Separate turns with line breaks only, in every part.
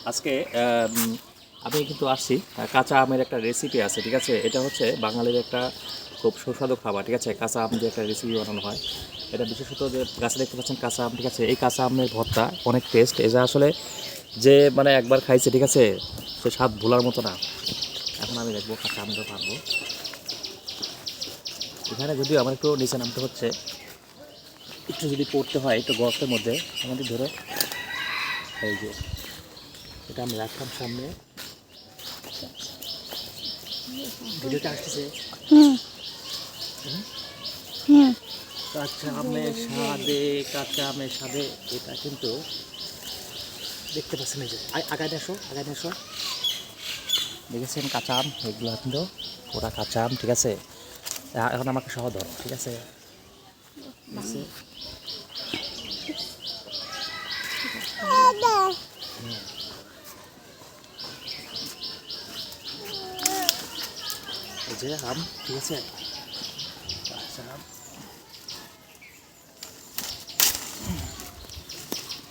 আজকে আমি কিন্তু আসছি কাঁচা আমের একটা রেসিপি আছে, ঠিক আছে। এটা হচ্ছে বাঙালির একটা খুব সুস্বাদু খাবার, ঠিক আছে। কাঁচা আম দিয়ে একটা রেসিপি বানানো হয়। এটা বিশেষত যে গাছে দেখতে পাচ্ছেন কাঁচা আম, ঠিক আছে। এই কাঁচা আমের ভর্তা অনেক টেস্ট। এটা আসলে যে মানে একবার খাইছে, ঠিক আছে, সে স্বাদ ভোলার মতো না। এখন আমি দেখবো কাঁচা আমটা পারবো। এখানে যদিও আমার একটু নিচে নামতে হচ্ছে, একটু যদি পড়তে হয় একটু গর্তের মধ্যে আমাদের ধরে। এই যে এটা আমি রাখলাম সামনে, ভিডিওটা আসতেছে। কাঁচা আমের স্বাদে এটা কিন্তু দেখতে পাচ্ছেন। এই যে আগায় আসো, আগায় আসো, দেখেছেন কাঁচা আম এগুলো কিন্তু ওরা কাঁচা আম, ঠিক আছে। এখন আমাকে সহ ধরো, ঠিক আছে। এই যে আম, ঠিক আছে, কাঁচা আম,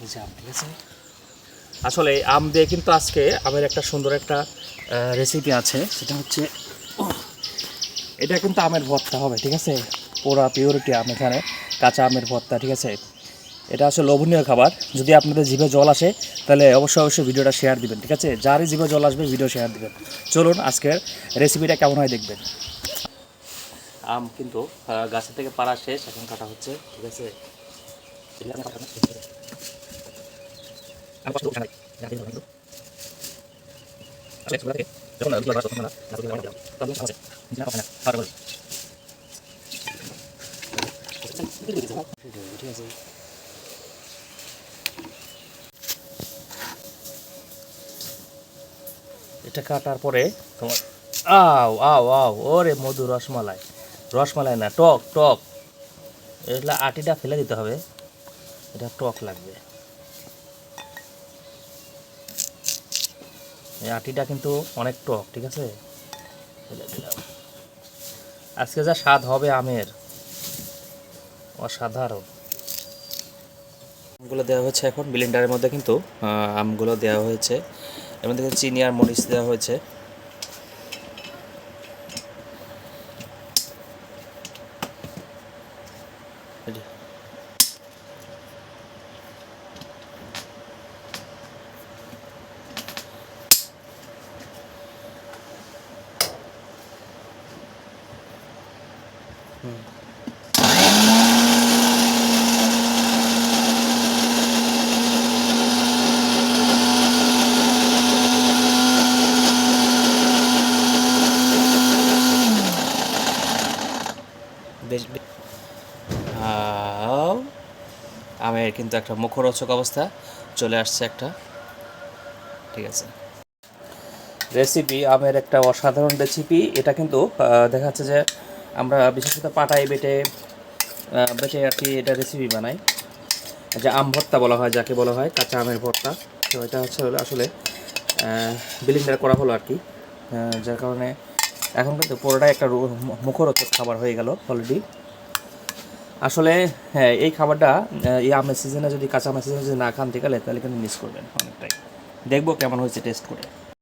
এই যে আম, ঠিক আছে। আসলে আম দিয়ে কিন্তু আজকে আমের একটা সুন্দর একটা রেসিপি আছে, সেটা হচ্ছে এটা কিন্তু আমের ভর্তা হবে, ঠিক আছে। পুরা পিওরিটি আম এখানে, কাঁচা আমের ভর্তা, ঠিক আছে। এটা আসলে লোভনীয় খাবার। যদি আপনাদের জিভে জল আসে তাহলে অবশ্যই ভিডিওটা শেয়ার দিবেন, ঠিক আছে। যারই জিভে জল আসবে ভিডিও শেয়ার দিবেন। চলুন আজকের রেসিপিটা কেমন হয় দেখবেন। আম কিন্তু গাছের থেকে পাড়া শেষ, এখন কাটা হচ্ছে, ঠিক আছে। ঠিক আছে, এটা কাটার পরে তোমার আও আও আও ওরে মধু, রসমালাই, রসমালাই না, টক টক। এগুলা আটিটা ফেলে দিতে হবে, এটা টক লাগবে। এই আটিটা কিন্তু অনেক টক, ঠিক আছে। ফেলে দিলাম। আজকে যা স্বাদ হবে আমের, অসাধারণ। আমগুলো দেওয়া হয়েছে এখন ব্লেন্ডারের মধ্যে, কিন্তু আমগুলো দেওয়া হয়েছে, এর মধ্যে চিনি আর মরিচ দেওয়া হয়েছে। বেশ আমের কিন্তু একটা মুখরোচক অবস্থা চলে আসছে একটা, ঠিক আছে। রেসিপি আমের একটা অসাধারণ রেসিপি। এটা কিন্তু দেখা যাচ্ছে যে আমরা বিশেষত পাটায় বেটে বেটে আর কি এটা রেসিপি বানাই, যে আম ভর্তা বলা হয়, যাকে বলা হয় কাঁচা আমের ভর্তা। তো এটা হচ্ছে আসলে ব্লেন্ডার করা হলো আর কি, যার কারণে এখন কিন্তু পুরোটাই একটা মুখরোচক খাবার হয়ে গেল অলরেডি। আসলে হ্যাঁ, এই খাবারটা এই আমের সিজনে যদি, কাঁচা আমের সিজনে যদি না খান ঠিক আছে, তাহলে কিন্তু মিস করবেন অনেকটাই। দেখবো কেমন হয়েছে টেস্ট করে।